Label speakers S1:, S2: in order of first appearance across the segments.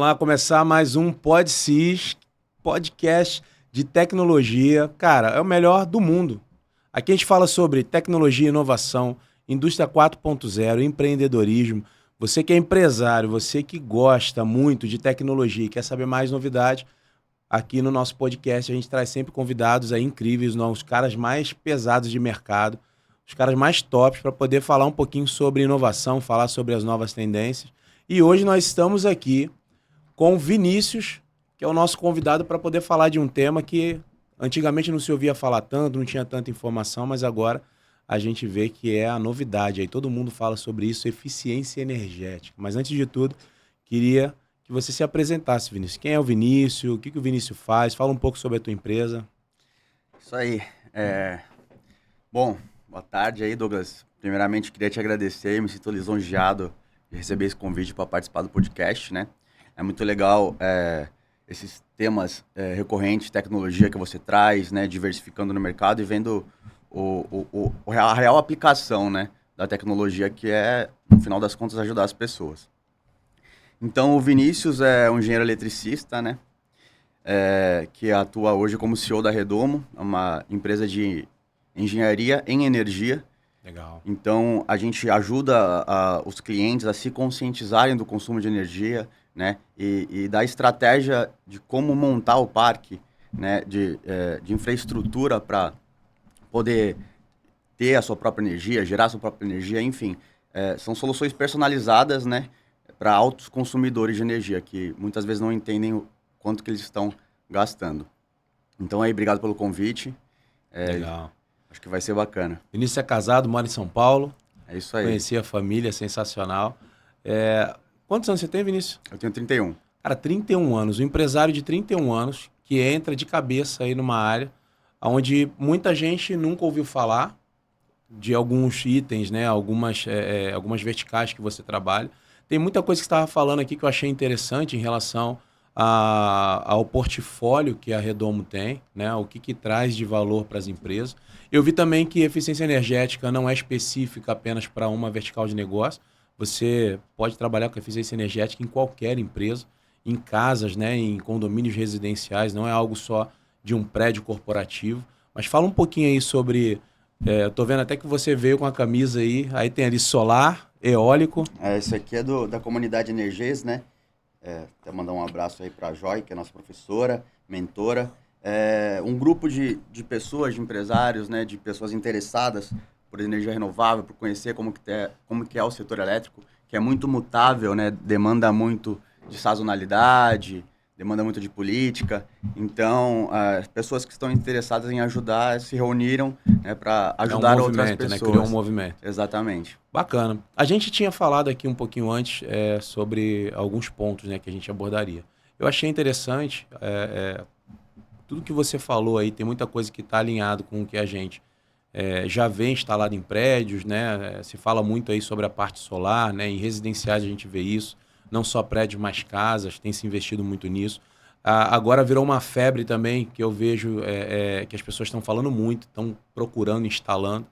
S1: lá começar mais um PodSys, podcast de tecnologia. Cara, é o melhor do mundo. Aqui a gente fala sobre tecnologia, inovação, indústria 4.0, empreendedorismo. Você que é empresário, você que gosta muito de tecnologia e quer saber mais novidades, aqui no nosso podcast a gente traz sempre convidados aí incríveis, os caras mais pesados de mercado, os caras mais tops para poder falar um pouquinho sobre inovação, falar sobre as novas tendências. E hoje nós estamos aqui com o Vinícius, que é o nosso convidado para poder falar de um tema que antigamente não se ouvia falar tanto, não tinha tanta informação, mas agora a gente vê que é a novidade. Aí todo mundo fala sobre isso, eficiência energética. Mas antes de tudo, queria que você se apresentasse, Vinícius. Quem é o Vinícius? O que o Vinícius faz? Fala um pouco sobre a tua empresa.
S2: Isso aí. Bom, boa tarde aí, Douglas. Primeiramente, queria te agradecer, me sinto lisonjeado de receber esse convite para participar do podcast, né? É muito legal esses temas recorrentes, tecnologia que você traz, né? Diversificando no mercado e vendo a real aplicação, né? Da tecnologia, que é, no final das contas, ajudar as pessoas. Então, o Vinícius é um engenheiro eletricista, né? Que atua hoje como CEO da Redomo, uma empresa de engenharia em energia.
S1: Legal.
S2: Então, a gente ajuda os clientes a se conscientizarem do consumo de energia, né? E da estratégia de como montar o parque, né? De infraestrutura para poder ter a sua própria energia, gerar a sua própria energia, enfim. São soluções personalizadas, né? Para altos consumidores de energia, que muitas vezes não entendem o quanto que eles estão gastando. Então, aí, obrigado pelo convite.
S1: Legal.
S2: Acho que vai ser bacana.
S1: Vinícius é casado, mora em São Paulo.
S2: É isso aí.
S1: Conheci a família, sensacional. Quantos anos você tem, Vinícius?
S2: Eu tenho 31.
S1: Cara, 31 anos. Um empresário de 31 anos que entra de cabeça aí numa área onde muita gente nunca ouviu falar de alguns itens, né? Algumas verticais que você trabalha. Tem muita coisa que você estava falando aqui que eu achei interessante em relação ao portfólio que a Redomo tem, né? O que traz de valor para as empresas. Eu vi também que eficiência energética não é específica apenas para uma vertical de negócio. Você pode trabalhar com eficiência energética em qualquer empresa, em casas, né? Em condomínios residenciais, não é algo só de um prédio corporativo. Mas fala um pouquinho aí sobre... eu tô vendo até que você veio com a camisa aí tem ali solar, eólico.
S2: Esse aqui é da comunidade Energias, né? Até mandar um abraço aí para a Joy, que é nossa professora, mentora. Um grupo de pessoas, de empresários, né? De pessoas interessadas por energia renovável, por conhecer como que é o setor elétrico, que é muito mutável, né? Demanda muito de sazonalidade, demanda muito de política. Então, as pessoas que estão interessadas em ajudar se reuniram, né, para ajudar outras pessoas.
S1: Né? Criou um movimento.
S2: Exatamente.
S1: Bacana. A gente tinha falado aqui um pouquinho antes sobre alguns pontos, né, que a gente abordaria. Eu achei interessante, tudo que você falou aí, tem muita coisa que está alinhado com o que a gente já vê instalado em prédios, né? Se fala muito aí sobre a parte solar, né? Em residenciais a gente vê isso, não só prédios, mas casas, tem se investido muito nisso. Agora virou uma febre também, que eu vejo que as pessoas estão falando muito, estão procurando, instalando,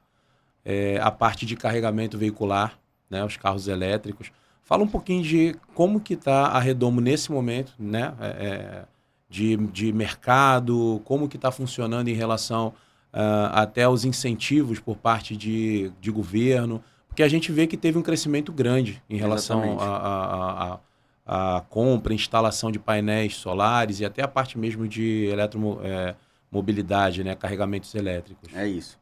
S1: a parte de carregamento veicular, né? Os carros elétricos. Fala um pouquinho de como que está a Redomo nesse momento, né? De mercado, como que está funcionando em relação até aos incentivos por parte de governo, porque a gente vê que teve um crescimento grande em relação à compra, instalação de painéis solares e até a parte mesmo de eletromobilidade, né, carregamentos elétricos.
S2: É isso.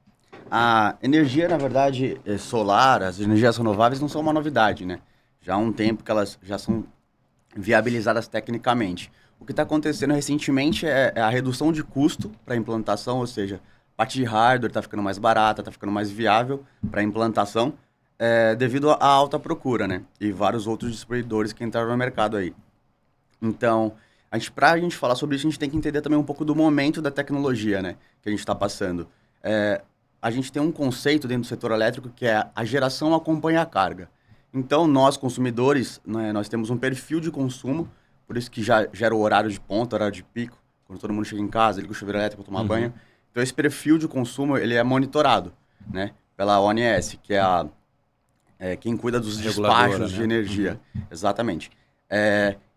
S2: A energia, na verdade, solar, as energias renováveis não são uma novidade, né? Já há um tempo que elas já são viabilizadas tecnicamente. O que está acontecendo recentemente é a redução de custo para a implantação, ou seja, a parte de hardware está ficando mais barata, está ficando mais viável para a implantação, devido à alta procura, né? E vários outros distribuidores que entraram no mercado aí. Então, para a gente falar sobre isso, a gente tem que entender também um pouco do momento da tecnologia, né? Que a gente está passando. A gente tem um conceito dentro do setor elétrico que é a geração acompanha a carga. Então, nós, consumidores, né, nós temos um perfil de consumo, por isso que já gera o horário de ponta, horário de pico, quando todo mundo chega em casa, liga o chuveiro elétrico para tomar banho. Então, esse perfil de consumo, ele é monitorado, né, pela ONS, que é quem cuida dos despachos, né, de energia. Exatamente.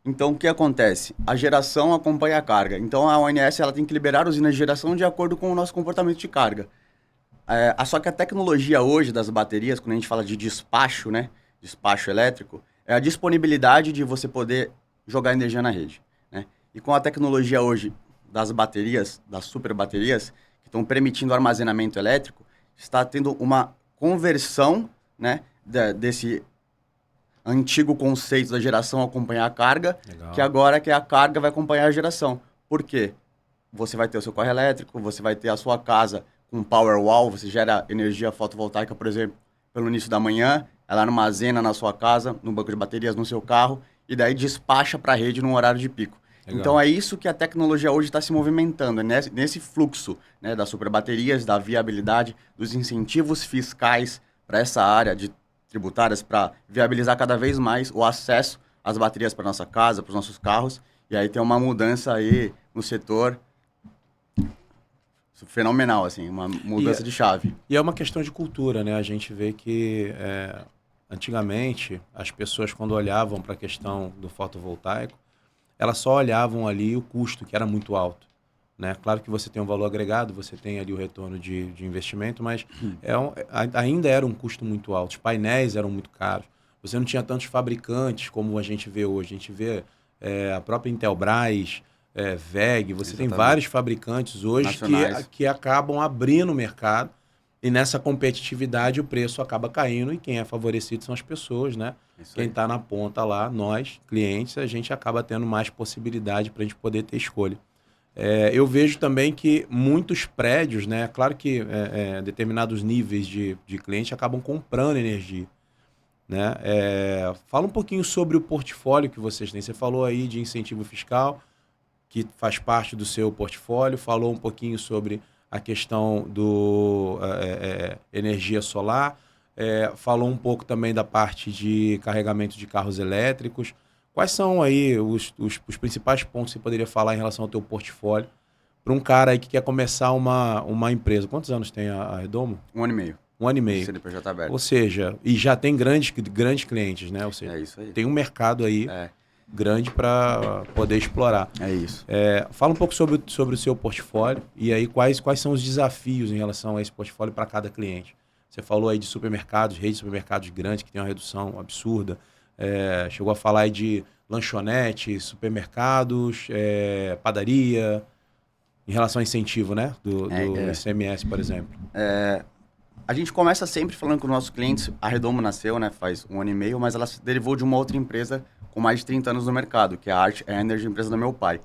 S2: Então, o que acontece? A geração acompanha a carga. Então, a ONS ela tem que liberar usinas de geração de acordo com o nosso comportamento de carga. Só que a tecnologia hoje das baterias, quando a gente fala de despacho, né? Despacho elétrico, é a disponibilidade de você poder jogar energia na rede, né? E com a tecnologia hoje das baterias, das super baterias, que estão permitindo o armazenamento elétrico, está tendo uma conversão, né, desse antigo conceito da geração acompanhar a carga,
S1: Legal.
S2: que agora é que a carga vai acompanhar a geração. Por quê? Você vai ter o seu carro elétrico, você vai ter a sua casa com Powerwall, você gera energia fotovoltaica, por exemplo, pelo início da manhã, ela armazena na sua casa, no banco de baterias, no seu carro, e daí despacha para a rede num horário de pico.
S1: Legal.
S2: Então é isso que a tecnologia hoje está se movimentando, é nesse fluxo, né, das superbaterias, da viabilidade, dos incentivos fiscais para essa área de tributárias, para viabilizar cada vez mais o acesso às baterias para nossa casa, para os nossos carros, e aí tem uma mudança aí no setor fenomenal, assim, uma mudança de chave.
S1: E é uma questão de cultura, né? A gente vê que antigamente as pessoas quando olhavam para a questão do fotovoltaico, elas só olhavam ali o custo, que era muito alto, né? Claro que você tem um valor agregado, você tem ali o retorno de investimento, mas ainda era um custo muito alto. Os painéis eram muito caros. Você não tinha tantos fabricantes como a gente vê hoje. A gente vê a própria Intelbras, WEG, você tem vários fabricantes hoje que acabam abrindo o mercado e nessa competitividade o preço acaba caindo e quem é favorecido são as pessoas, né? Quem está na ponta lá, nós, clientes, a gente acaba tendo mais possibilidade para a gente poder ter escolha. Eu vejo também que muitos prédios, né? Claro que determinados níveis de cliente acabam comprando energia, né? Fala um pouquinho sobre o portfólio que vocês têm. Você falou aí de incentivo fiscal, que faz parte do seu portfólio, falou um pouquinho sobre a questão do energia solar, falou um pouco também da parte de carregamento de carros elétricos. Quais são aí os principais pontos que você poderia falar em relação ao teu portfólio para um cara aí que quer começar uma empresa? Quantos anos tem a Redomo?
S2: 1 ano e meio.
S1: 1 ano e meio.
S2: CNPJ aberto.
S1: Ou seja, e já tem grandes clientes, né? Ou seja,
S2: isso aí.
S1: tem um mercado aí grande para poder explorar.
S2: É isso.
S1: Fala um pouco sobre o seu portfólio e aí quais são os desafios em relação a esse portfólio para cada cliente. Você falou aí de supermercados, redes de supermercados grandes que tem uma redução absurda. Chegou a falar aí de lanchonete, supermercados, padaria, em relação ao incentivo, né? Do ICMS, por exemplo.
S2: A gente começa sempre falando com os nossos clientes. A Redomo nasceu, né, faz 1 ano e meio, mas ela se derivou de uma outra empresa com mais de 30 anos no mercado, que é a Art Energy, empresa do meu pai,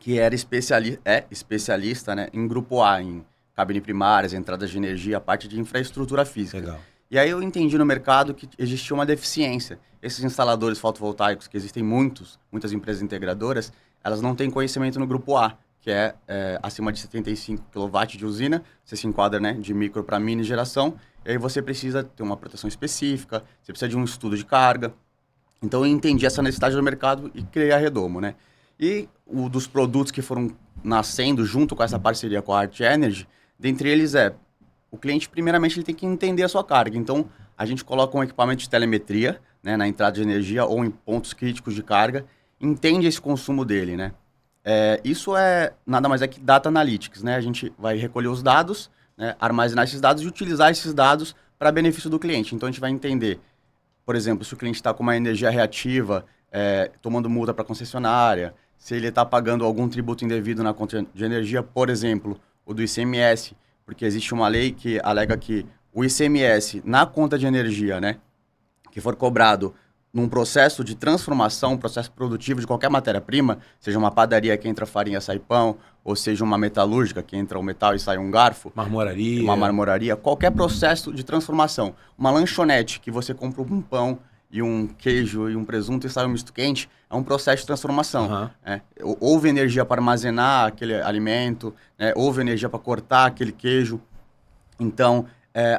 S2: que era especialista, né, em grupo A, em cabine primárias, entradas de energia, a parte de infraestrutura física.
S1: Legal.
S2: E aí eu entendi no mercado que existia uma deficiência. Esses instaladores fotovoltaicos, que existem muitas empresas integradoras, elas não têm conhecimento no grupo A, que é acima de 75 kW de usina, você se enquadra, né, de micro para mini geração, e aí você precisa ter uma proteção específica, você precisa de um estudo de carga. Então eu entendi essa necessidade do mercado e criei a Redomo, né? E dos produtos que foram nascendo junto com essa parceria com a Art Energy, dentre eles o cliente primeiramente ele tem que entender a sua carga. Então a gente coloca um equipamento de telemetria, né, na entrada de energia ou em pontos críticos de carga, entende esse consumo dele, né? Isso nada mais é que data analytics, né? A gente vai recolher os dados, né, armazenar esses dados e utilizar esses dados para benefício do cliente. Então a gente vai entender, por exemplo, se o cliente está com uma energia reativa, tomando multa para a concessionária, se ele está pagando algum tributo indevido na conta de energia, por exemplo, o do ICMS, porque existe uma lei que alega que o ICMS na conta de energia, né, que for cobrado num processo de transformação, um processo produtivo de qualquer matéria-prima, seja uma padaria que entra farinha, sai pão, ou seja uma metalúrgica que entra o metal e sai um garfo. Uma marmoraria. Qualquer processo de transformação. Uma lanchonete que você compra um pão e um queijo e um presunto e sai um misto quente, é um processo de transformação.
S1: Uhum.
S2: Houve energia para armazenar aquele alimento, houve energia para cortar aquele queijo. Então,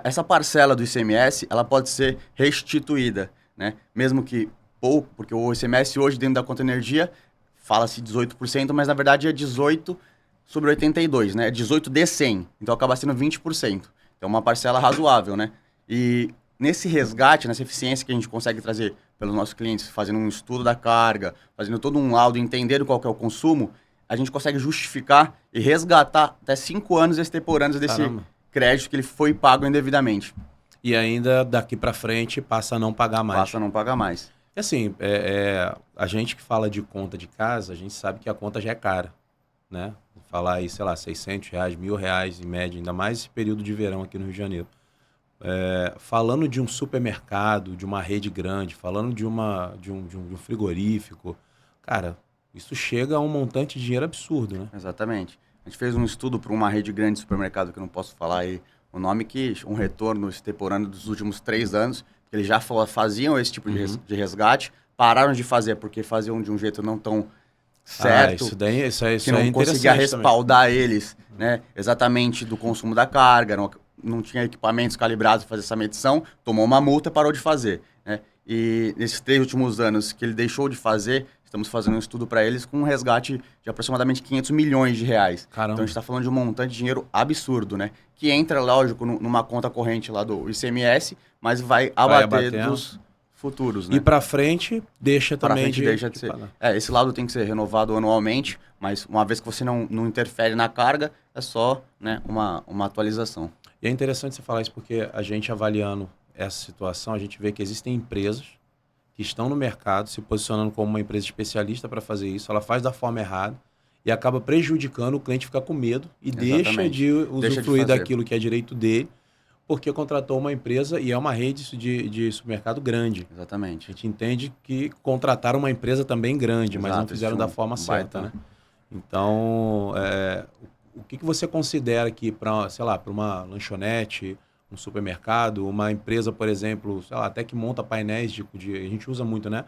S2: essa parcela do ICMS, ela pode ser restituída, né? Mesmo que pouco, porque o ICMS hoje dentro da conta de energia fala-se 18%, mas na verdade é 18 sobre 82, né? É 18 de 100, então acaba sendo 20%. Então é uma parcela razoável, né? E nesse resgate, nessa eficiência que a gente consegue trazer pelos nossos clientes, fazendo um estudo da carga, fazendo todo um laudo, entendendo qual que é o consumo, a gente consegue justificar e resgatar até 5 anos extemporâneos desse
S1: Caramba.
S2: crédito que ele foi pago indevidamente.
S1: E ainda daqui para frente passa a não pagar mais.
S2: Passa a não pagar mais.
S1: E assim, a gente que fala de conta de casa, a gente sabe que a conta já é cara, né? Falar aí, sei lá, R$ 600, R$ 1.000 em média, ainda mais esse período de verão aqui no Rio de Janeiro. Falando de um supermercado, de uma rede grande, falando de um frigorífico, cara, isso chega a um montante de dinheiro absurdo, né?
S2: Exatamente. A gente fez um estudo para uma rede grande de supermercado, que eu não posso falar aí o nome, que um retorno extemporâneo dos últimos 3 anos, que eles já faziam esse tipo de resgate, pararam de fazer porque faziam de um jeito não tão certo,
S1: isso daí, isso
S2: que não conseguia respaldar
S1: também.
S2: eles, né, exatamente do consumo da carga, não tinha equipamentos calibrados para fazer essa medição, tomou uma multa e parou de fazer, né? E nesses 3 últimos anos que ele deixou de fazer, estamos fazendo um estudo para eles com um resgate de aproximadamente R$ 500 milhões.
S1: Caramba.
S2: Então a gente está falando de um montante de dinheiro absurdo, né? Que entra, lógico, numa conta corrente lá do ICMS, mas vai abater dos futuros, né?
S1: E para frente, deixa
S2: Pra
S1: também
S2: frente deixa de ser.
S1: pagar.
S2: Esse lado tem que ser renovado anualmente, mas uma vez que você não interfere na carga, é só, né, uma atualização.
S1: E é interessante você falar isso porque a gente avaliando essa situação, a gente vê que existem empresas que estão no mercado se posicionando como uma empresa especialista para fazer isso, ela faz da forma errada e acaba prejudicando, o cliente fica com medo e deixa de usufruir daquilo que é direito dele, porque contratou uma empresa e é uma rede de supermercado grande.
S2: Exatamente.
S1: A gente entende que contrataram uma empresa também grande, mas não fizeram da forma certa, né? Então, o que você considera aqui para, sei lá, para uma lanchonete, um supermercado, uma empresa, por exemplo, sei lá, até que monta painéis a gente usa muito, né?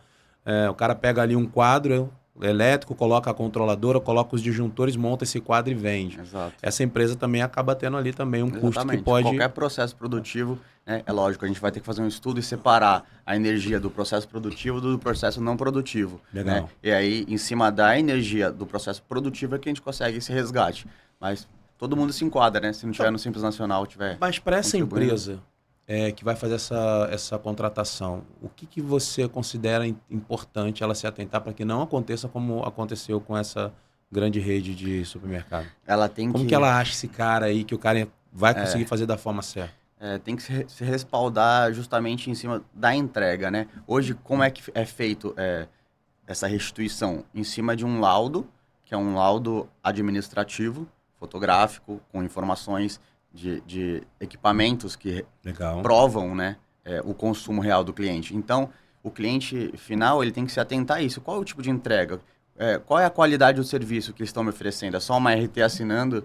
S1: O cara pega ali um quadro elétrico, coloca a controladora, coloca os disjuntores, monta esse quadro e vende.
S2: Exato.
S1: Essa empresa também acaba tendo ali também um custo que pode...
S2: Qualquer processo produtivo, né, é lógico, a gente vai ter que fazer um estudo e separar a energia do processo produtivo do processo não produtivo.
S1: Legal.
S2: Né? E aí, em cima da energia do processo produtivo é que a gente consegue esse resgate. Mas todo mundo se enquadra, né? Se não tiver no Simples Nacional, tiver...
S1: Mas para essa empresa que vai fazer essa contratação, o que você considera importante ela se atentar para que não aconteça como aconteceu com essa grande rede de supermercado?
S2: Ela tem
S1: como que ela acha esse cara aí, que o cara vai conseguir fazer da forma certa?
S2: Tem que se respaldar justamente em cima da entrega, né? Hoje, como é que é feito essa restituição? Em cima de um laudo, que é um laudo administrativo, fotográfico, com informações de equipamentos que provam, né, o consumo real do cliente. Então, o cliente final ele tem que se atentar a isso. Qual é o tipo de entrega? Qual é a qualidade do serviço que eles estão me oferecendo? É só uma RT assinando,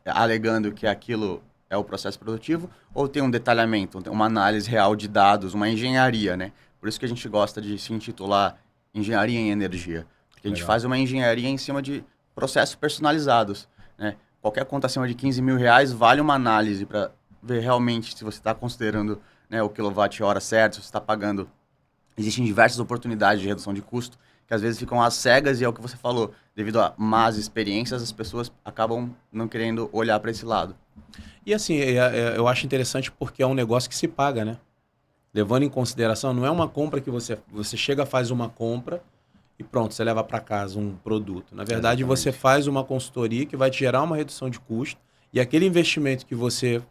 S2: alegando que aquilo é o processo produtivo? Ou tem um detalhamento, uma análise real de dados, uma engenharia, né? Por isso que a gente gosta de se intitular Engenharia em Energia. Porque a gente faz uma engenharia em cima de processos personalizados, né? Qualquer conta acima de R$ 15 mil vale uma análise para ver realmente se você está considerando, né, o quilowatt-hora certo, se você está pagando. Existem diversas oportunidades de redução de custo que às vezes ficam às cegas e é o que você falou. Devido a más experiências, as pessoas acabam não querendo olhar para esse lado.
S1: E assim, eu acho interessante porque é um negócio que se paga, né? Levando em consideração, não é uma compra que você chega, faz uma compra e pronto, você leva para casa um produto. Na verdade, você faz uma consultoria que vai te gerar uma redução de custo e aquele investimento que você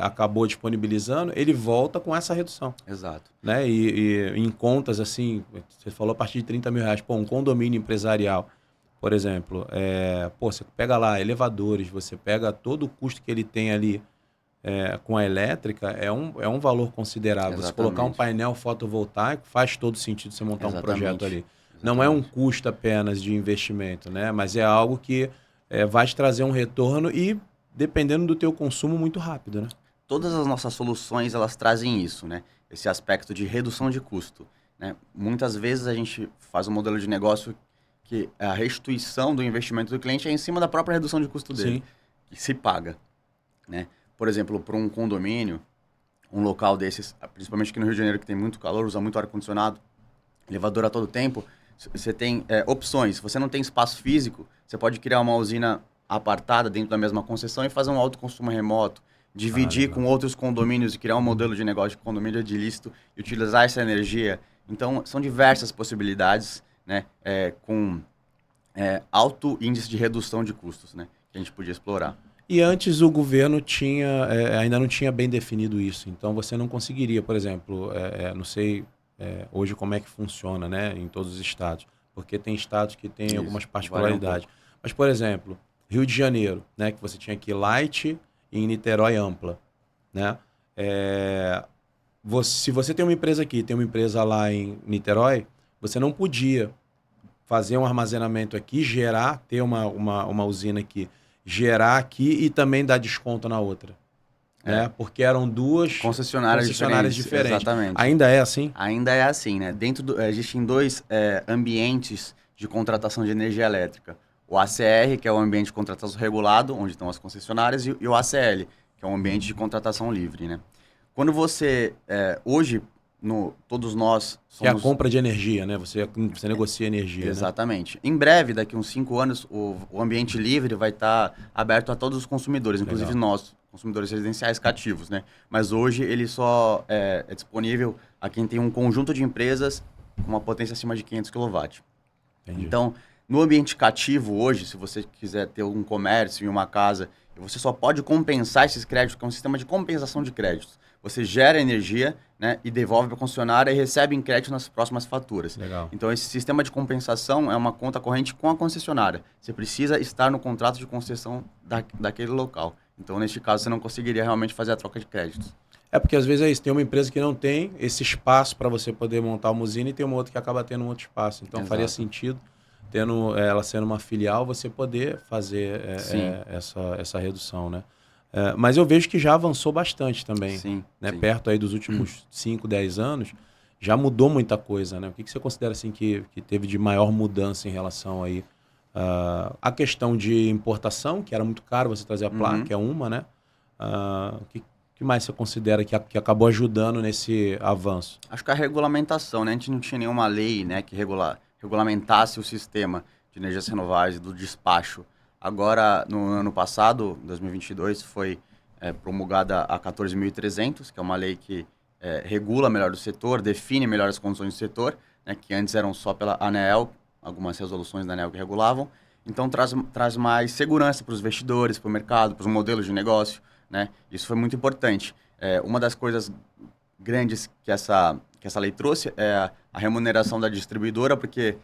S1: acabou disponibilizando, ele volta com essa redução.
S2: Exato.
S1: Né? E em contas, assim, você falou a partir de R$ 30 mil. Pô, um condomínio empresarial, por exemplo, você pega lá elevadores, você pega todo o custo que ele tem ali com a elétrica, é um valor considerável.
S2: Exatamente.
S1: Você colocar um painel fotovoltaico, faz todo sentido você montar um projeto ali.
S2: Exatamente.
S1: Não é um custo apenas de investimento, né? Mas é algo que vai te trazer um retorno e, dependendo do teu consumo, muito rápido, né?
S2: Todas as nossas soluções, elas trazem isso, né? Esse aspecto de redução de custo, né? Muitas vezes a gente faz um modelo de negócio que a restituição do investimento do cliente é em cima da própria redução de custo dele.
S1: Sim.
S2: Que se paga, né? Por exemplo, para um condomínio, um local desses, principalmente aqui no Rio de Janeiro, que tem muito calor, usa muito ar-condicionado, elevador a todo tempo, você tem opções. Se você não tem espaço físico, você pode criar uma usina apartada dentro da mesma concessão e fazer um autoconsumo remoto. dividir com outros condomínios e criar um modelo de negócio de condomínio de ilícito e utilizar essa energia. Então, são diversas possibilidades, né, com alto índice de redução de custos, né, que a gente podia explorar.
S1: E antes o governo ainda não tinha bem definido isso. Então você não conseguiria, por exemplo, não sei hoje como é que funciona, né, em todos os estados, porque tem estados que têm algumas particularidades. Mas, por exemplo, Rio de Janeiro, né, que você tinha aqui Light e em Niterói Ampla, né? Se você tem uma empresa aqui, tem uma empresa lá em Niterói, você não podia fazer um armazenamento aqui, ter uma usina aqui, gerar aqui e também dar desconto na outra. Né? Porque eram duas
S2: concessionárias diferentes. Exatamente.
S1: Ainda é assim?
S2: Ainda é assim, né? Existem dois ambientes de contratação de energia elétrica. O ACR, que é o ambiente de contratação regulado, onde estão as concessionárias, e o ACL, que é um ambiente de contratação livre, né? Quando você, hoje, todos nós somos...
S1: Que é a compra de energia, né? Você negocia energia,
S2: exatamente. Né? Em breve, daqui a uns 5 anos, o ambiente livre vai estar aberto a todos os consumidores, inclusive nós, consumidores residenciais cativos, né? Mas hoje ele só é disponível a quem tem um conjunto de empresas com uma potência acima de 500 kW. Entendi. Então, no ambiente cativo hoje, se você quiser ter um comércio e uma casa, você só pode compensar esses créditos, que é um sistema de compensação de créditos. Você gera energia, né, e devolve para a concessionária e recebe em crédito nas próximas faturas.
S1: Legal.
S2: Então, esse sistema de compensação é uma conta corrente com a concessionária. Você precisa estar no contrato de concessão daquele local. Então, neste caso, você não conseguiria realmente fazer a troca de créditos.
S1: Porque às vezes é isso, tem uma empresa que não tem esse espaço para você poder montar uma usina e tem uma outra que acaba tendo um outro espaço. Então, faria sentido, ela sendo uma filial, você poder fazer essa redução, né? Mas eu vejo que já avançou bastante também.
S2: Sim,
S1: né? Perto aí dos últimos 5, 10 anos, já mudou muita coisa, né? O que você considera assim, que teve de maior mudança em relação aí a questão de importação, que era muito caro você trazer a placa, que é uma, né? O que mais você considera que acabou ajudando nesse avanço?
S2: Acho que a regulamentação, né? A gente não tinha nenhuma lei, né, que regulamentasse o sistema de energias renováveis do despacho. Agora, no ano passado, 2022, foi promulgada a 14.300, que é uma lei que regula melhor o setor, define melhor as condições do setor, né, que antes eram só pela ANEEL, algumas resoluções da ANEEL que regulavam. Então, traz mais segurança para os investidores, para o mercado, para os modelos de negócio, né? Isso foi muito importante. Uma das coisas grandes que essa lei trouxe é a remuneração da distribuidora, porque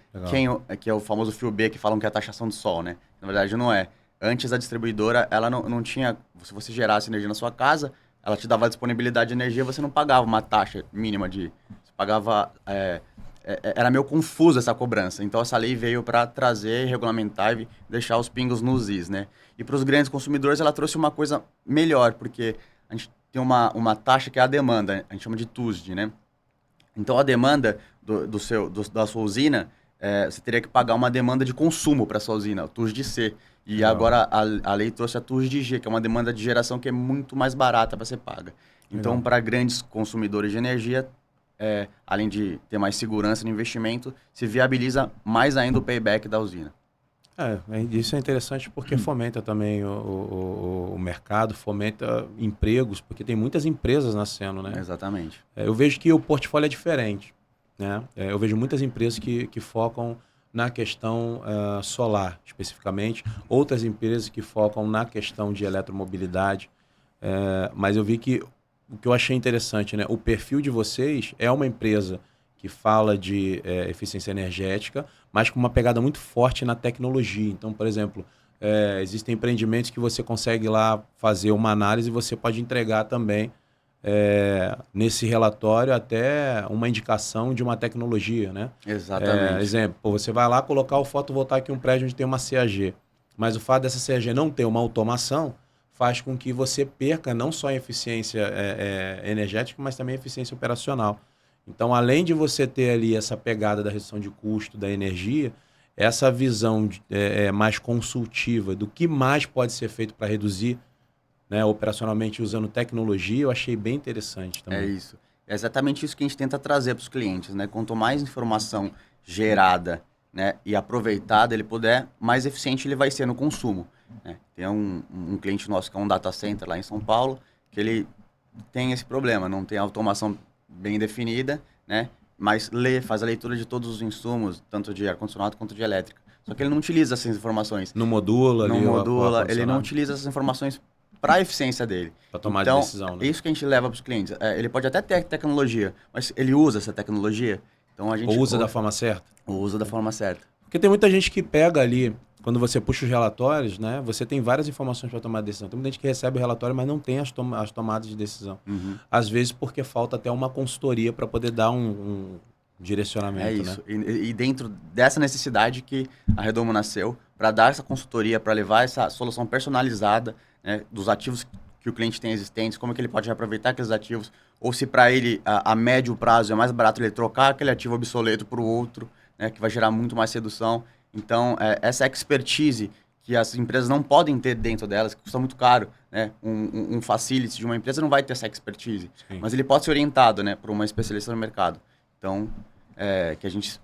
S2: que é o famoso fio B, que falam que é a taxação do sol, né? Na verdade, não é. Antes, a distribuidora, ela não tinha... Se você gerasse energia na sua casa, ela te dava a disponibilidade de energia, você não pagava uma taxa mínima de... Você pagava... era meio confuso essa cobrança. Então, essa lei veio para trazer, regulamentar e deixar os pingos nos is, né? E para os grandes consumidores, ela trouxe uma coisa melhor, porque a gente tem uma taxa que é a demanda, a gente chama de TUSD, né? Então, a demanda da sua usina, você teria que pagar uma demanda de consumo para a sua usina, o TUSD-C. E agora a lei trouxe a TUSD-G, que é uma demanda de geração que é muito mais barata para ser paga. Então, para grandes consumidores de energia, além de ter mais segurança no investimento, se viabiliza mais ainda o payback da usina.
S1: Isso é interessante porque fomenta também o mercado, fomenta empregos, porque tem muitas empresas nascendo, né?
S2: Exatamente.
S1: Eu vejo que o portfólio é diferente, né? Eu vejo muitas empresas que focam na questão solar, especificamente, outras empresas que focam na questão de eletromobilidade, mas eu vi que o que eu achei interessante, né? O perfil de vocês é uma empresa que fala de eficiência energética, mas com uma pegada muito forte na tecnologia. Então, por exemplo, existem empreendimentos que você consegue lá fazer uma análise e você pode entregar também nesse relatório até uma indicação de uma tecnologia, né?
S2: Exatamente.
S1: Exemplo, você vai lá colocar o fotovoltaico em um prédio onde tem uma CAG, mas o fato dessa CAG não ter uma automação faz com que você perca não só a eficiência energética, mas também a eficiência operacional. Então, além de você ter ali essa pegada da redução de custo da energia, essa visão mais consultiva do que mais pode ser feito para reduzir, né, operacionalmente usando tecnologia, eu achei bem interessante também.
S2: É isso. É exatamente isso que a gente tenta trazer para os clientes, né? Quanto mais informação gerada, né, e aproveitada ele puder, mais eficiente ele vai ser no consumo, né? Tem um cliente nosso que é um data center lá em São Paulo, que ele tem esse problema, não tem automação bem definida, né? Mas faz a leitura de todos os insumos, tanto de ar-condicionado quanto de elétrica. Só que ele não utiliza essas informações.
S1: No modula ali,
S2: Não modula, ele não
S1: ar-condicionado,
S2: utiliza essas informações para a eficiência dele.
S1: para tomar
S2: Então,
S1: decisão, né?
S2: é isso que a gente leva para os clientes. Ele pode até ter tecnologia, mas ele usa essa tecnologia. Então a gente
S1: Ou usa da forma certa?
S2: usa da forma certa.
S1: Porque tem muita gente que pega ali, quando você puxa os relatórios, né? Você tem várias informações para tomar decisão. Tem muita gente que recebe o relatório, mas não tem as tomadas de decisão.
S2: Uhum.
S1: Às vezes porque falta até uma consultoria para poder dar um direcionamento,
S2: É isso.
S1: né?
S2: E dentro dessa necessidade que a Redomo nasceu, para dar essa consultoria, para levar essa solução personalizada, né, dos ativos que o cliente tem existentes, como é que ele pode reaproveitar aqueles ativos, ou se para ele a médio prazo é mais barato ele trocar aquele ativo obsoleto por outro, né, que vai gerar muito mais redução. Então, essa expertise que as empresas não podem ter dentro delas, que custa muito caro, né? Um facility de uma empresa não vai ter essa expertise,
S1: Sim.
S2: mas ele pode ser orientado, né, por uma especialista no mercado. Então, que a gente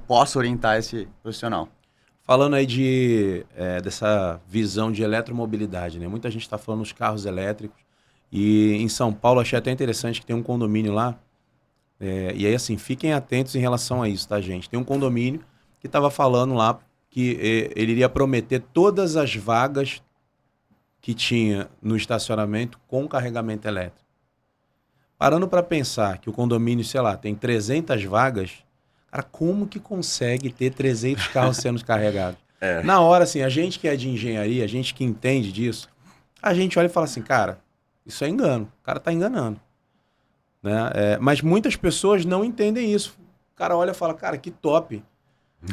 S2: possa orientar esse profissional.
S1: Falando aí dessa visão de eletromobilidade, né? Muita gente está falando dos carros elétricos. E em São Paulo, achei até interessante que tem um condomínio lá. E aí, assim, fiquem atentos em relação a isso, tá, gente? Tem um condomínio que estava falando lá que ele iria prometer todas as vagas que tinha no estacionamento com carregamento elétrico. Parando para pensar que o condomínio, sei lá, tem 300 vagas, cara, como que consegue ter 300 carros sendo carregados? Na hora, assim, a gente que é de engenharia, a gente que entende disso, a gente olha e fala assim, cara, isso é engano, o cara tá enganando. Né? Mas muitas pessoas não entendem isso. O cara olha e fala, cara, que top.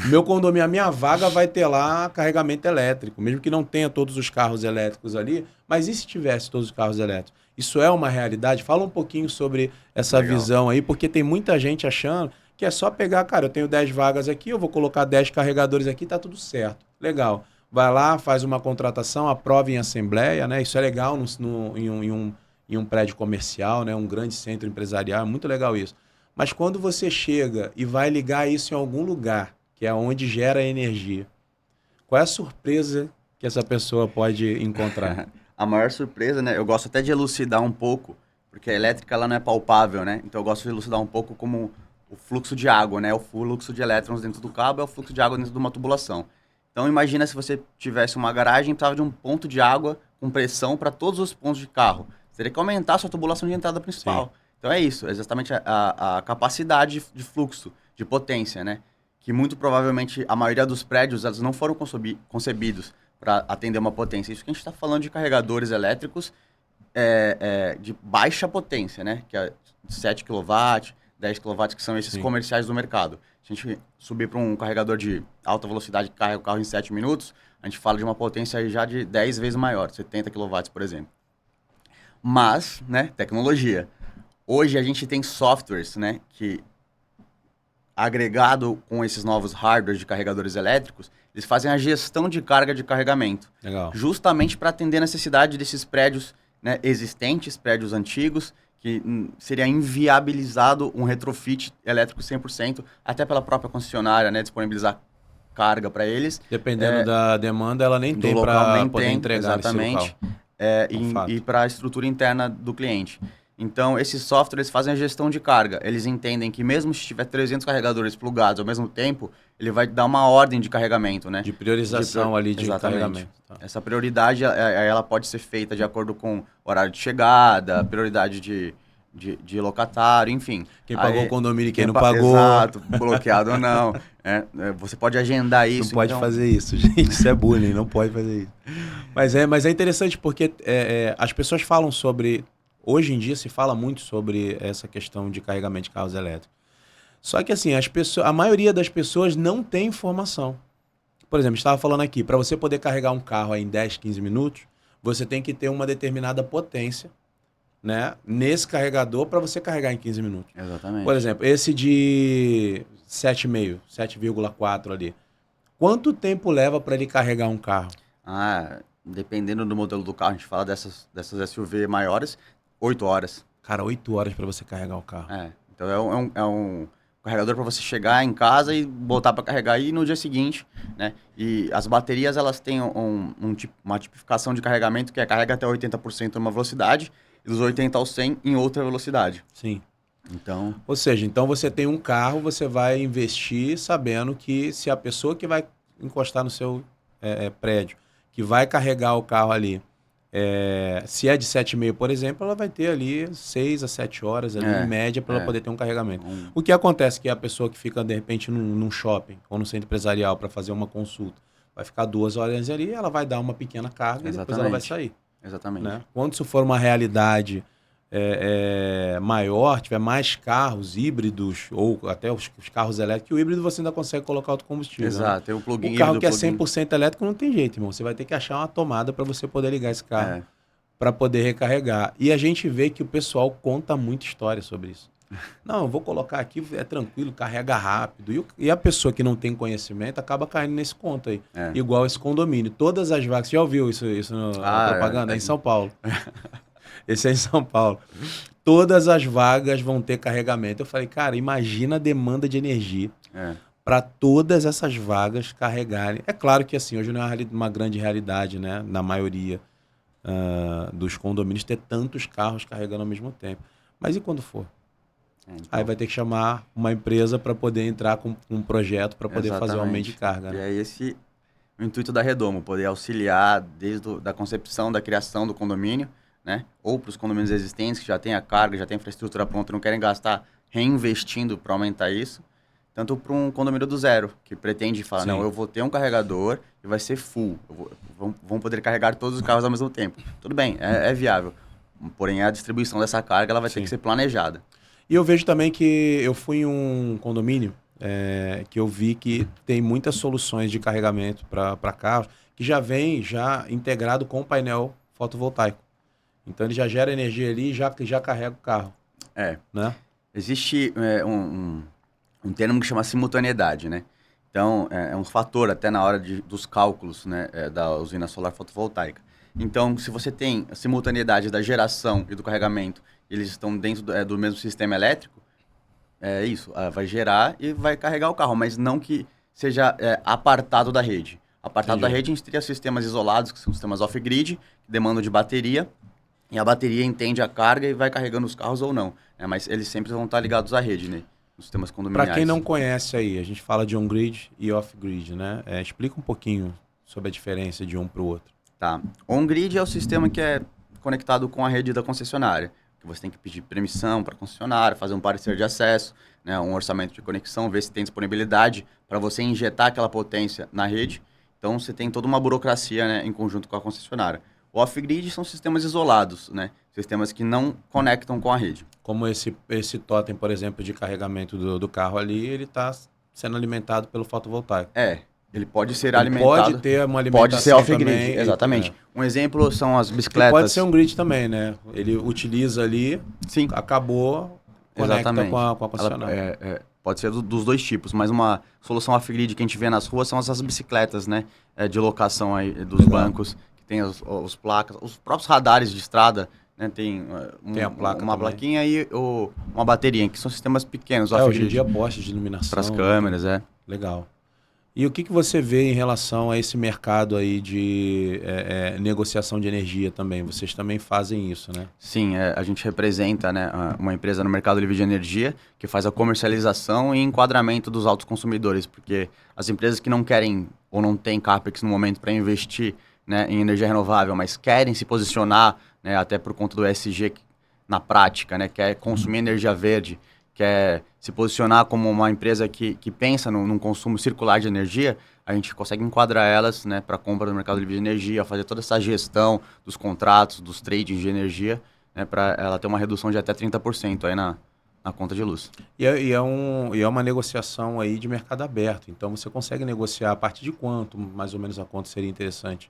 S1: Meu condomínio, a minha vaga vai ter lá carregamento elétrico, mesmo que não tenha todos os carros elétricos ali, mas e se tivesse todos os carros elétricos? Isso é uma realidade? Fala um pouquinho sobre essa visão aí, porque tem muita gente achando que é só pegar, cara, eu tenho 10 vagas aqui, eu vou colocar 10 carregadores aqui, tá tudo certo. Legal. Vai lá, faz uma contratação, aprova em assembleia, né? Isso é legal em um prédio comercial, né? Um grande centro empresarial, é muito legal isso. Mas quando você chega e vai ligar isso em algum lugar, que é onde gera energia, qual é a surpresa que essa pessoa pode encontrar?
S2: A maior surpresa, né? Eu gosto até de elucidar um pouco, porque a elétrica ela não é palpável, né? Então eu gosto de elucidar um pouco como o fluxo de água, né? O fluxo de elétrons dentro do cabo é o fluxo de água dentro de uma tubulação. Então imagina se você tivesse uma garagem e precisava de um ponto de água com pressão para todos os pontos de carro. Você teria que aumentar a sua tubulação de entrada principal. Sim. Então é isso, é exatamente a capacidade de fluxo, de potência, né? Que muito provavelmente a maioria dos prédios elas não foram concebidos para atender uma potência. Isso que a gente está falando de carregadores elétricos de baixa potência, né? Que é 7 kW, 10 kW, que são esses Sim. comerciais do mercado. Se a gente subir para um carregador de alta velocidade que carrega o carro em 7 minutos, a gente fala de uma potência aí já de 10 vezes maior, 70 kW, por exemplo. Mas, né, tecnologia. Hoje a gente tem softwares, né, que agregado com esses novos hardwares de carregadores elétricos, eles fazem a gestão de carga de carregamento.
S1: Legal.
S2: Justamente para atender a necessidade desses prédios, né, existentes, prédios antigos, que seria inviabilizado um retrofit elétrico 100%, até pela própria concessionária, né, disponibilizar carga para eles.
S1: Dependendo da demanda, ela nem tem para poder entregar
S2: exatamente, e para a estrutura interna do cliente. Então, esses softwares fazem a gestão de carga. Eles entendem que mesmo se tiver 300 carregadores plugados ao mesmo tempo, ele vai dar uma ordem de carregamento, né?
S1: De priorização ali de carregamento. Tá.
S2: Essa prioridade, ela pode ser feita de acordo com horário de chegada, prioridade de locatário, enfim.
S1: Quem pagou o condomínio e quem não pagou.
S2: Exato, bloqueado ou não. Você pode agendar isso.
S1: Não pode fazer isso, gente. Isso é bullying, não pode fazer isso. Mas é interessante porque as pessoas falam sobre... Hoje em dia se fala muito sobre essa questão de carregamento de carros elétricos. Só que assim, a maioria das pessoas não tem informação. Por exemplo, estava falando aqui, para você poder carregar um carro aí em 10, 15 minutos, você tem que ter uma determinada potência, né, nesse carregador para você carregar em 15 minutos.
S2: Exatamente.
S1: Por exemplo, esse de 7,5, 7,4 ali. Quanto tempo leva para ele carregar um carro?
S2: Dependendo do modelo do carro, a gente fala dessas SUV maiores, 8 horas.
S1: Cara, 8 horas para você carregar o carro.
S2: Então é um carregador para você chegar em casa e botar para carregar aí no dia seguinte, né? E as baterias, elas têm uma tipificação de carregamento que carrega até 80% numa velocidade. e dos 80 aos 100 em outra velocidade.
S1: Sim.
S2: Então,
S1: Ou seja, então você tem um carro, você vai investir sabendo que se a pessoa que vai encostar no seu prédio, que vai carregar o carro ali, se é de 7,5, por exemplo, ela vai ter ali 6 a 7 horas ali, em média, para ela poder ter um carregamento. O que acontece que a pessoa que fica, de repente, num shopping ou no centro empresarial para fazer uma consulta, vai ficar 2 horas ali, ela vai dar uma pequena carga e depois ela vai sair.
S2: Exatamente.
S1: Né? Quando isso for uma realidade maior, tiver mais carros híbridos ou até os carros elétricos, o híbrido você ainda consegue colocar outro combustível.
S2: Exato,
S1: né?
S2: tem o plug-in.
S1: O carro que é 100% elétrico não tem jeito, irmão. Você vai ter que achar uma tomada para você poder ligar esse carro para poder recarregar. E a gente vê que o pessoal conta muita história sobre isso. Não, eu vou colocar aqui, é tranquilo, carrega rápido. E a pessoa que não tem conhecimento acaba caindo nesse conto aí. Igual esse condomínio. Todas as vagas, você já ouviu isso na propaganda? É em São Paulo. Esse é em São Paulo. Todas as vagas vão ter carregamento. Eu falei, cara, imagina a demanda de energia para todas essas vagas carregarem. É claro que assim, hoje não é uma grande realidade, né? Na maioria dos condomínios ter tantos carros carregando ao mesmo tempo. Mas e quando for? Então, aí vai ter que chamar uma empresa para poder entrar com um projeto para poder fazer o aumento de carga. Né?
S2: E aí esse o intuito da Redomo, poder auxiliar desde da concepção, da criação do condomínio, né? Ou para os condomínios existentes que já têm a carga, já têm a infraestrutura pronta, não querem gastar reinvestindo para aumentar isso, tanto para um condomínio do zero, que pretende falar, não, eu vou ter um carregador e vai ser full, vão poder carregar todos os carros ao mesmo tempo. Tudo bem, é viável, porém a distribuição dessa carga ela vai ter que ser planejada.
S1: E eu vejo também que eu fui em um condomínio que eu vi que tem muitas soluções de carregamento para carros que já vem integrado com o painel fotovoltaico. Então ele já gera energia ali e já carrega o carro. Né?
S2: Existe um termo que chama simultaneidade, né? Então é um fator até na hora dos cálculos, né, da usina solar fotovoltaica. Então, se você tem a simultaneidade da geração e do carregamento, eles estão dentro do mesmo sistema elétrico, vai gerar e vai carregar o carro, mas não que seja apartado da rede. Apartado da rede, a gente teria sistemas isolados, que são sistemas off-grid, que demandam de bateria, e a bateria entende a carga e vai carregando os carros ou não. Né? Mas eles sempre vão estar ligados à rede, né? Nos sistemas condominiais.
S1: Para quem não conhece aí, a gente fala de on-grid e off-grid, né? Explica um pouquinho sobre a diferença de um para o outro.
S2: Tá. On-grid é o sistema que é conectado com a rede da concessionária. Que você tem que pedir permissão para a concessionária, fazer um parecer de acesso, né? Um orçamento de conexão, ver se tem disponibilidade para você injetar aquela potência na rede. Então, você tem toda uma burocracia, né, em conjunto com a concessionária. O off-grid são sistemas isolados, né? Sistemas que não conectam com a rede.
S1: Como esse totem, por exemplo, de carregamento do carro ali, ele está sendo alimentado pelo fotovoltaico.
S2: Ele pode ser alimentado.
S1: Pode ter uma alimentação.
S2: Pode ser off-grid, exatamente. Um exemplo são as bicicletas.
S1: Pode ser um grid também, né? Ele utiliza ali, acabou, conecta com a concessionária.
S2: Pode ser dos dois tipos, mas uma solução off-grid que a gente vê nas ruas são essas bicicletas, né? De locação aí dos bancos. Tem os placas, os próprios radares de estrada, né? Tem uma plaquinha e uma bateria, que são sistemas pequenos.
S1: Hoje em dia postes de iluminação.
S2: Para as câmeras,
S1: Legal. E o que você vê em relação a esse mercado aí de negociação de energia também? Vocês também fazem isso, né?
S2: Sim, a gente representa, né, uma empresa no mercado livre de energia que faz a comercialização e enquadramento dos autoconsumidores, porque as empresas que não querem ou não têm CAPEX no momento para investir, né, em energia renovável, mas querem se posicionar, né, até por conta do ESG na prática, né, quer consumir energia verde, quer se posicionar como uma empresa que pensa num consumo circular de energia, a gente consegue enquadrar elas, né, para compra no mercado livre de energia, fazer toda essa gestão dos contratos, dos tradings de energia, né, para ela ter uma redução de até 30% aí na conta de luz.
S1: E é uma negociação aí de mercado aberto, então você consegue negociar a partir de quanto, mais ou menos, a conta seria interessante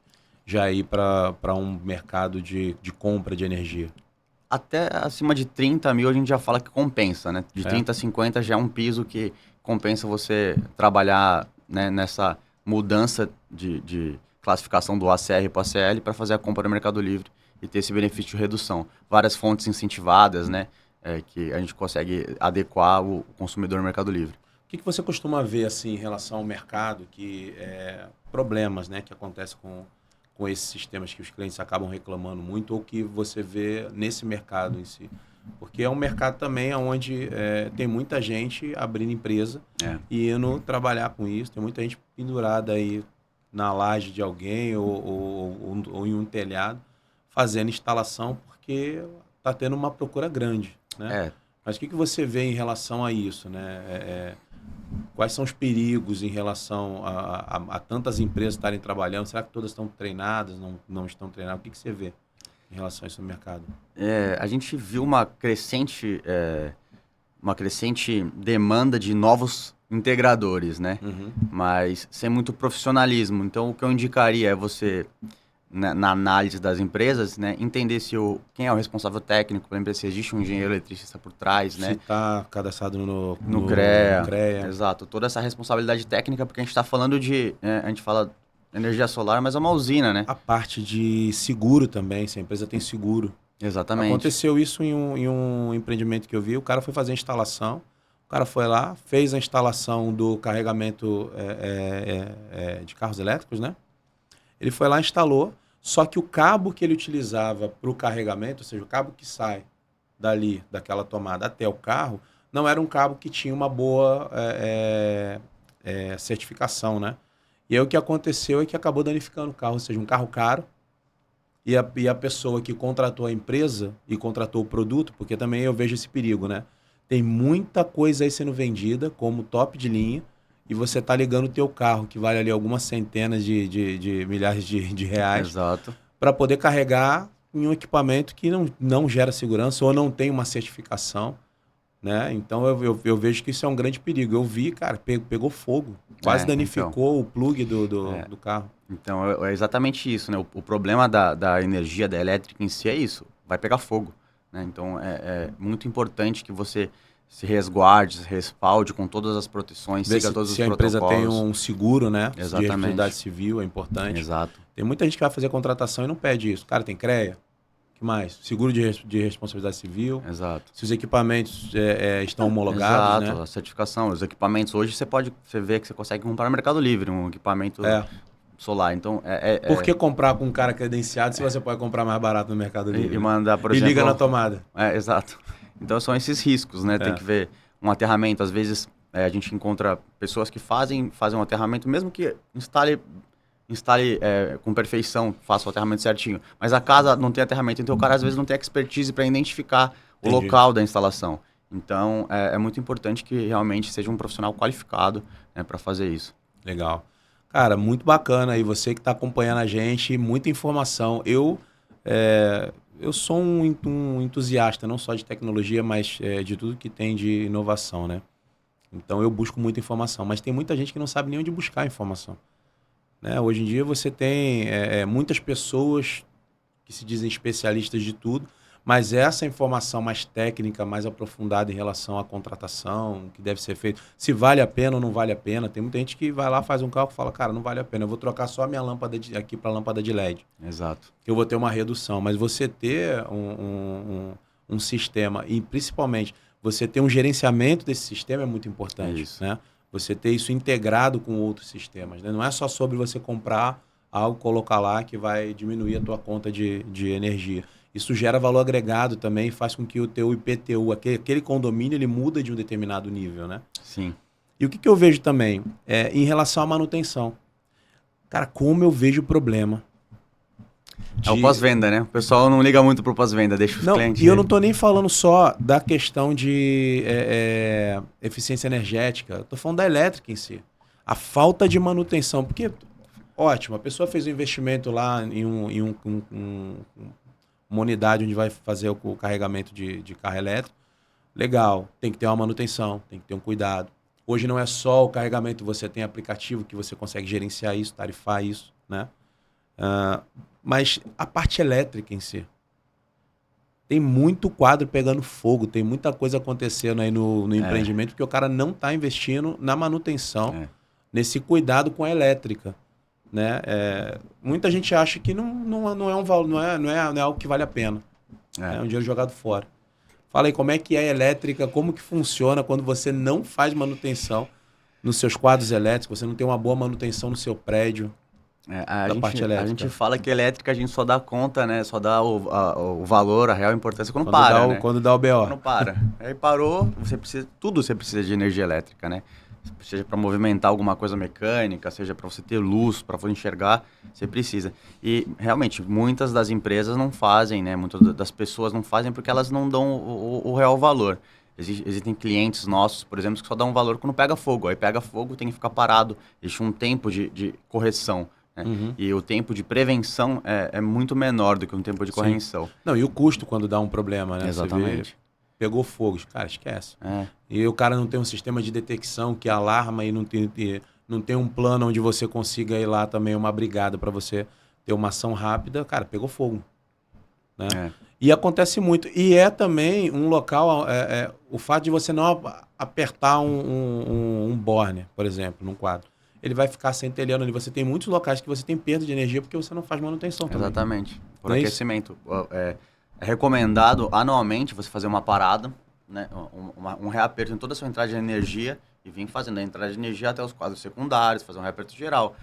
S1: já ir para um mercado de compra de energia?
S2: Até acima de 30 mil a gente já fala que compensa, né? De 30 a 50 já é um piso que compensa você trabalhar, né, nessa mudança de classificação do ACR para o ACL para fazer a compra no Mercado Livre e ter esse benefício de redução. Várias fontes incentivadas, né? Que a gente consegue adequar o consumidor no Mercado Livre.
S1: O que você costuma ver assim, em relação ao mercado, problemas, né, que acontecem com com esses sistemas que os clientes acabam reclamando muito ou que você vê nesse mercado em si? Porque é um mercado também onde tem muita gente abrindo empresa e indo trabalhar com isso. Tem muita gente pendurada aí na laje de alguém ou em um telhado fazendo instalação porque está tendo uma procura grande, né? Mas o que você vê em relação a isso, né? Quais são os perigos em relação a tantas empresas estarem trabalhando? Será que todas estão treinadas, não estão treinadas? O que você vê em relação a isso no mercado?
S2: A gente viu uma crescente demanda de novos integradores, né? Mas sem muito profissionalismo. Então, o que eu indicaria é você, na análise das empresas, né, entender quem é o responsável técnico pela empresa, se existe um engenheiro eletricista por trás, né?
S1: Se está cadastrado no
S2: CREA. Exato. Toda essa responsabilidade técnica, porque a gente está falando a gente fala energia solar, mas é uma usina, né?
S1: A parte de seguro também, se a empresa tem seguro.
S2: Exatamente.
S1: Aconteceu isso em um empreendimento que eu vi. O cara foi fazer a instalação, o cara foi lá, fez a instalação do carregamento de carros elétricos, né? Ele foi lá e instalou, só que o cabo que ele utilizava para o carregamento, ou seja, o cabo que sai daquela tomada até o carro, não era um cabo que tinha uma boa certificação, né? E aí o que aconteceu é que acabou danificando o carro, ou seja, um carro caro, e a pessoa que contratou a empresa e contratou o produto, porque também eu vejo esse perigo, né? Tem muita coisa aí sendo vendida como top de linha, e você tá ligando o teu carro, que vale ali algumas centenas de milhares de reais, para poder carregar em um equipamento que não gera segurança ou não tem uma certificação, né? Então eu vejo que isso é um grande perigo. Eu vi, cara, pegou fogo, quase danificou o plug do carro.
S2: Então é exatamente isso, né? O problema da energia, da elétrica em si é isso, vai pegar fogo, né? Então é muito importante que você se resguarde, se respalde com todas as proteções, siga todos os protocolos.
S1: Se a empresa tem um seguro, né?
S2: Exatamente.
S1: De responsabilidade civil, é importante.
S2: Exato.
S1: Tem muita gente que vai fazer contratação e não pede isso. Cara, tem CREA? O que mais? Seguro de responsabilidade civil.
S2: Exato.
S1: Se os equipamentos estão homologados,
S2: Exato,
S1: né?
S2: A certificação. Os equipamentos hoje você vê que você consegue comprar no Mercado Livre um equipamento solar. Então,
S1: Por que comprar com um cara credenciado se você pode comprar mais barato no Mercado Livre?
S2: E mandar, por exemplo...
S1: E liga na tomada.
S2: Exato. Então, são esses riscos, né? Tem que ver um aterramento. Às vezes, a gente encontra pessoas que fazem um aterramento, mesmo que instale com perfeição, faça o aterramento certinho. Mas a casa não tem aterramento, então o cara às vezes não tem expertise para identificar o local da instalação. Então, é muito importante que realmente seja um profissional qualificado, né, para fazer isso.
S1: Legal. Cara, muito bacana. E você que está acompanhando a gente, muita informação. Eu sou um entusiasta, não só de tecnologia, mas de tudo que tem de inovação, né? Então, eu busco muita informação. Mas tem muita gente que não sabe nem onde buscar a informação. Né? Hoje em dia você tem muitas pessoas que se dizem especialistas de tudo, mas essa informação mais técnica, mais aprofundada em relação à contratação, o que deve ser feito, se vale a pena ou não vale a pena. Tem muita gente que vai lá, faz um cálculo e fala, cara, não vale a pena, eu vou trocar só a minha lâmpada aqui para a lâmpada de LED.
S2: Exato.
S1: Que eu vou ter uma redução. Mas você ter um sistema, e principalmente você ter um gerenciamento desse sistema é muito importante.
S2: Isso.
S1: Né? Você ter isso integrado com outros sistemas. Né? Não é só sobre você comprar algo, colocar lá que vai diminuir a tua conta de energia. Isso gera valor agregado também, faz com que o teu IPTU, aquele condomínio, ele muda de um determinado nível, né?
S2: Sim.
S1: E o que eu vejo também em relação à manutenção. Cara, como eu vejo o problema.
S2: É o pós-venda, né? O pessoal não liga muito pro pós-venda, deixa os clientes...
S1: E eu não estou nem falando só da questão de eficiência energética, eu estou falando da elétrica em si. A falta de manutenção, porque, ótimo, a pessoa fez um investimento lá em uma unidade onde vai fazer o carregamento de carro elétrico, legal, tem que ter uma manutenção, tem que ter um cuidado. Hoje não é só o carregamento, você tem aplicativo que você consegue gerenciar isso, tarifar isso, né? Mas a parte elétrica em si. Tem muito quadro pegando fogo, tem muita coisa acontecendo aí no empreendimento, porque o cara não está investindo na manutenção, nesse cuidado com a elétrica. Né? Muita gente acha que não é um valor, não é algo que vale a pena. É um dinheiro jogado fora. Fala aí, como é que é a elétrica, como que funciona quando você não faz manutenção nos seus quadros elétricos, você não tem uma boa manutenção no seu prédio.
S2: A
S1: da parte elétrica?
S2: A gente fala que elétrica a gente só dá conta, né? Só dá o valor, a real importância quando né?
S1: Quando dá o BO.
S2: Quando para. Aí parou, você precisa de energia elétrica, né? Seja para movimentar alguma coisa mecânica, seja para você ter luz, para você enxergar, você precisa. E realmente, muitas das empresas não fazem, né? Muitas das pessoas não fazem porque elas não dão o real valor. Existem clientes nossos, por exemplo, que só dão valor quando pega fogo. Aí pega fogo, tem que ficar parado. Existe um tempo de correção. Né? E o tempo de prevenção é muito menor do que um tempo de correção.
S1: Não, e o custo quando dá um problema, né?
S2: Exatamente.
S1: Você vê, pegou fogo, cara, esquece. E o cara não tem um sistema de detecção que alarma e não tem um plano onde você consiga ir lá também, uma brigada para você ter uma ação rápida. Cara, pegou fogo. Né? E acontece muito. E é também um local, o fato de você não apertar um burner, por exemplo, num quadro. Ele vai ficar centelhando ali. Você tem muitos locais que você tem perda de energia porque você não faz manutenção também.
S2: Exatamente. Por aquecimento. É recomendado anualmente você fazer uma parada, né? Um reaperto em toda a sua entrada de energia e vir fazendo a entrada de energia até os quadros secundários, fazer um reaperto geral.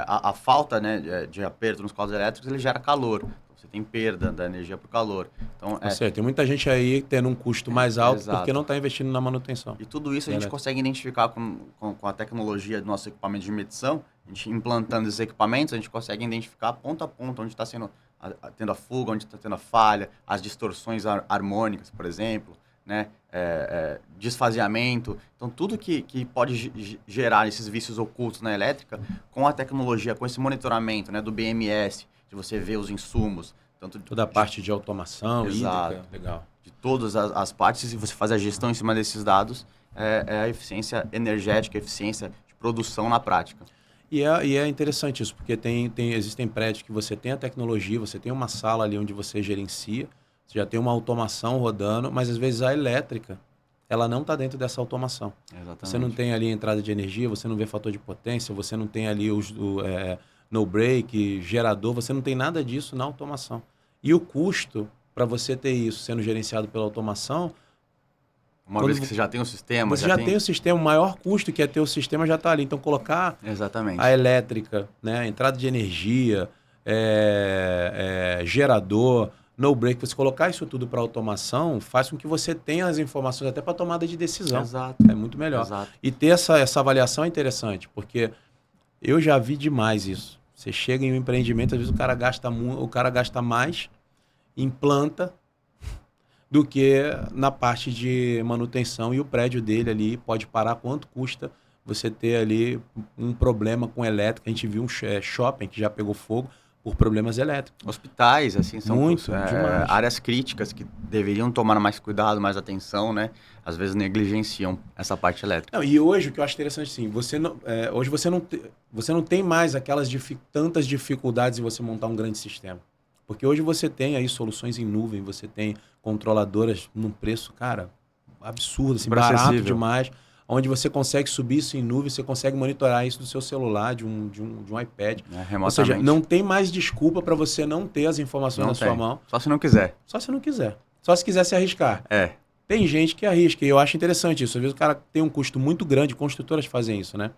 S2: A falta, né, de aperto nos quadros elétricos, ele gera calor. Você tem perda da energia por calor. Então,
S1: tem muita gente aí tendo um custo mais alto porque não está investindo na manutenção.
S2: E tudo isso a gente consegue identificar com a tecnologia do nosso equipamento de medição. A gente implantando esses equipamentos, a gente consegue identificar ponto a ponto onde está tendo a fuga, onde está tendo a falha, as distorções harmônicas, por exemplo, né? Desfaseamento. Então, tudo que pode gerar esses vícios ocultos na elétrica, com a tecnologia, com esse monitoramento, né, do BMS, de você ver os insumos.
S1: Toda a parte de automação,
S2: hídrica,
S1: legal.
S2: De todas as partes, e você faz a gestão em cima desses dados, é a eficiência energética, a eficiência de produção na prática.
S1: E é interessante isso, porque existem prédios que você tem a tecnologia, você tem uma sala ali onde você gerencia, você já tem uma automação rodando, mas às vezes a elétrica, ela não está dentro dessa automação.
S2: Exatamente.
S1: Você não tem ali a entrada de energia, você não vê fator de potência, você não tem ali no break, gerador, você não tem nada disso na automação. E o custo para você ter isso sendo gerenciado pela automação...
S2: Uma vez que você já tem o sistema...
S1: Você já tem o sistema, o maior custo que é ter o sistema já está ali. Então, colocar a elétrica, né, entrada de energia, gerador, no break, você colocar isso tudo para automação, faz com que você tenha as informações até para tomada de decisão.
S2: Exato.
S1: É muito melhor.
S2: Exato.
S1: E ter essa avaliação é interessante, porque eu já vi demais isso. Você chega em um empreendimento, às vezes o cara gasta mais em planta do que na parte de manutenção, e o prédio dele ali pode parar. Quanto custa você ter ali um problema com elétrica? A gente viu um shopping que já pegou fogo por problemas elétricos.
S2: Hospitais, assim, são
S1: áreas
S2: críticas que deveriam tomar mais cuidado, mais atenção, né? Às vezes negligenciam essa parte elétrica.
S1: Não, e hoje o que eu acho interessante, sim, hoje você não tem mais tantas dificuldades em você montar um grande sistema. Porque hoje você tem aí soluções em nuvem, você tem controladoras num preço, cara, absurdo, assim, barato demais, onde você consegue subir isso em nuvem, você consegue monitorar isso do seu celular, de um iPad. Ou seja, não tem mais desculpa para você não ter as informações na sua mão.
S2: Só se não quiser.
S1: Só se não quiser. Só se quiser se arriscar. Tem gente que arrisca, e eu acho interessante isso. Às vezes o cara tem um custo muito grande, construtoras fazem isso, né?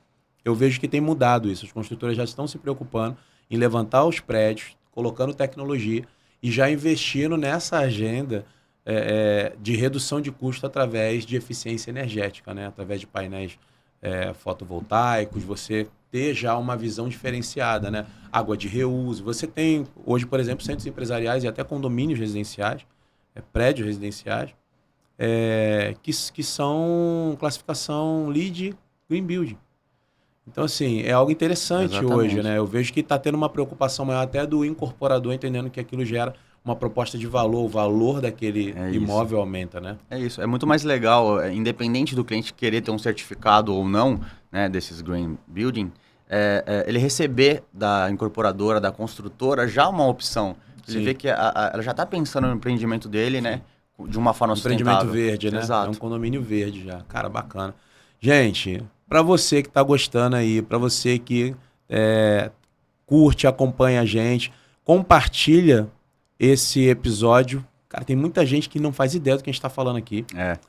S1: Eu vejo que tem mudado isso. As construtoras já estão se preocupando em levantar os prédios, colocando tecnologia e já investindo nessa agenda de redução de custo através de eficiência energética, né? Através de painéis fotovoltaicos, você ter já uma visão diferenciada, né? Água de reuso. Você tem hoje, por exemplo, centros empresariais e até condomínios residenciais, prédios residenciais, que são classificação LEED Green Building. Então, assim, é algo interessante. Exatamente. Hoje, né? Eu vejo que está tendo uma preocupação maior até do incorporador, entendendo que aquilo gera uma proposta de valor, o valor daquele imóvel aumenta, né?
S2: É isso, é muito mais legal, independente do cliente querer ter um certificado ou não, né, desses Green Building, ele receber da incorporadora, da construtora, já uma opção. Ele vê que ela já está pensando no empreendimento dele, né, de uma forma sustentável.
S1: Empreendimento verde, né?
S2: Exato.
S1: É um condomínio verde já. Cara, bacana. Gente, para você que está gostando aí, para você que curte, acompanha a gente, compartilha esse episódio. Cara, tem muita gente que não faz ideia do que a gente está falando aqui.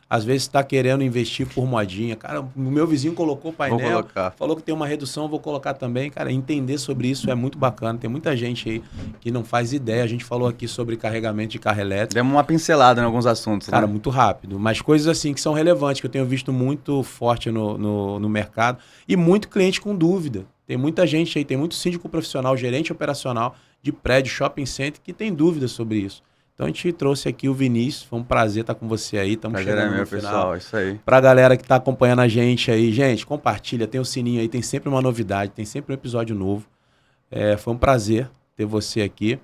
S1: Às vezes está querendo investir por modinha. Cara, o meu vizinho colocou o painel, falou que tem uma redução, vou colocar também. Cara, entender sobre isso é muito bacana. Tem muita gente aí que não faz ideia. A gente falou aqui sobre carregamento de carro elétrico.
S2: Demos uma pincelada em alguns assuntos,
S1: cara,
S2: né?
S1: Muito rápido. Mas coisas assim que são relevantes, que eu tenho visto muito forte no mercado. E muito cliente com dúvida. Tem muita gente aí, tem muito síndico profissional, gerente operacional de prédio, shopping center, que tem dúvidas sobre isso. Então a gente trouxe aqui o Vinícius, foi um prazer estar com você aí, estamos chegando no final.
S2: Pessoal, isso aí.
S1: Pra galera que está acompanhando a gente aí, gente, compartilha, tem o sininho aí, tem sempre uma novidade, tem sempre um episódio novo. Foi um prazer ter você aqui.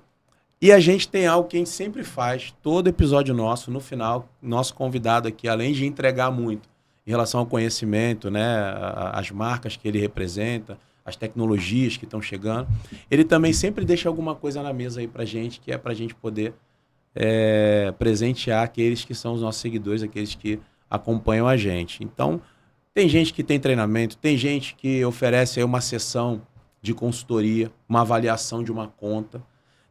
S1: E a gente tem algo que a gente sempre faz, todo episódio nosso, no final, nosso convidado aqui, além de entregar muito em relação ao conhecimento, né, as marcas que ele representa, as tecnologias que estão chegando, ele também sempre deixa alguma coisa na mesa aí pra gente, que é pra gente poder presentear aqueles que são os nossos seguidores, aqueles que acompanham a gente. Então, tem gente que tem treinamento, tem gente que oferece aí uma sessão de consultoria, uma avaliação de uma conta.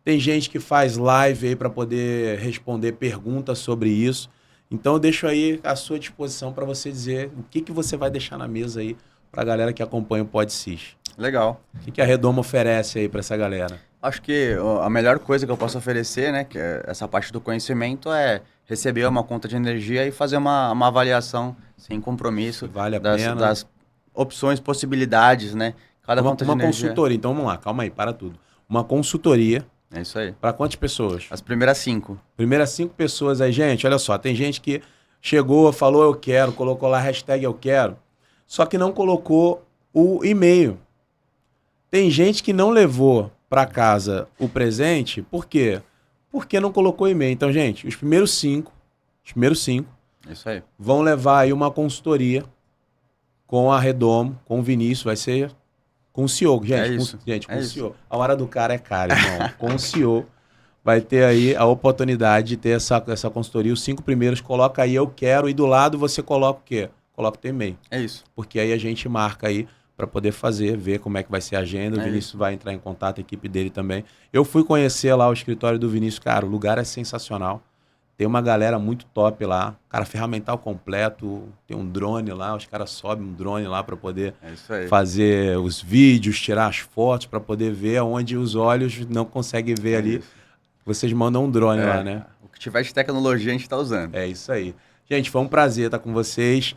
S1: Tem gente que faz live aí para poder responder perguntas sobre isso. Então, eu deixo aí à sua disposição para você dizer o que você vai deixar na mesa aí para a galera que acompanha o PodSys.
S2: Legal.
S1: O que a Redoma oferece aí para essa galera?
S2: Acho que a melhor coisa que eu posso oferecer, né, que é essa parte do conhecimento, é receber uma conta de energia e fazer uma avaliação sem compromisso
S1: vale a pena.
S2: Das opções, possibilidades, né? Cada conta de energia.
S1: Uma consultoria, então vamos lá, calma aí, para tudo. Uma consultoria.
S2: É isso aí.
S1: Para quantas pessoas?
S2: As primeiras 5.
S1: Primeiras 5 pessoas aí, gente, olha só, tem gente que chegou, falou eu quero, colocou lá a hashtag eu quero, só que não colocou o e-mail. Tem gente que não levou para casa o presente, por quê? Porque não colocou e-mail. Então, gente, os primeiros 5
S2: isso aí,
S1: vão levar aí uma consultoria com a Redomo, com o Vinícius, vai ser com o CEO. Gente, com o CEO. A hora do cara é cara, irmão. Com o CEO vai ter aí a oportunidade de ter essa consultoria. Os 5 primeiros, coloca aí eu quero, e do lado você coloca o quê? Coloca o teu e-mail.
S2: É isso.
S1: Porque aí a gente marca aí para poder ver como é que vai ser a agenda. O Vinícius vai entrar em contato, a equipe dele também. Eu fui conhecer lá o escritório do Vinícius. Cara, o lugar é sensacional. Tem uma galera muito top lá. Cara, ferramental completo. Tem um drone lá. Os caras sobem um drone lá para poder fazer os vídeos, tirar as fotos, para poder ver onde os olhos não conseguem ver ali.
S2: Isso.
S1: Vocês mandam um drone lá, né?
S2: O que tiver de tecnologia a gente está usando.
S1: É isso aí. Gente, foi um prazer estar com vocês.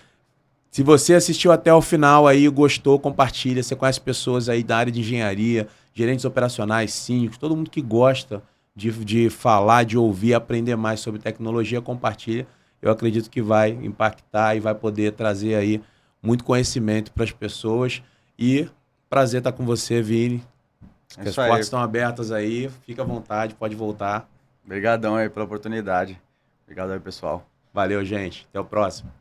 S1: Se você assistiu até o final aí, gostou, compartilha. Você conhece pessoas aí da área de engenharia, gerentes operacionais, síndicos, todo mundo que gosta de falar, de ouvir, aprender mais sobre tecnologia, compartilha. Eu acredito que vai impactar e vai poder trazer aí muito conhecimento para as pessoas. E prazer estar com você, Vini. As portas estão abertas aí, fica à vontade, pode voltar.
S2: Obrigadão aí pela oportunidade. Obrigado aí, pessoal.
S1: Valeu, gente. Até o próximo.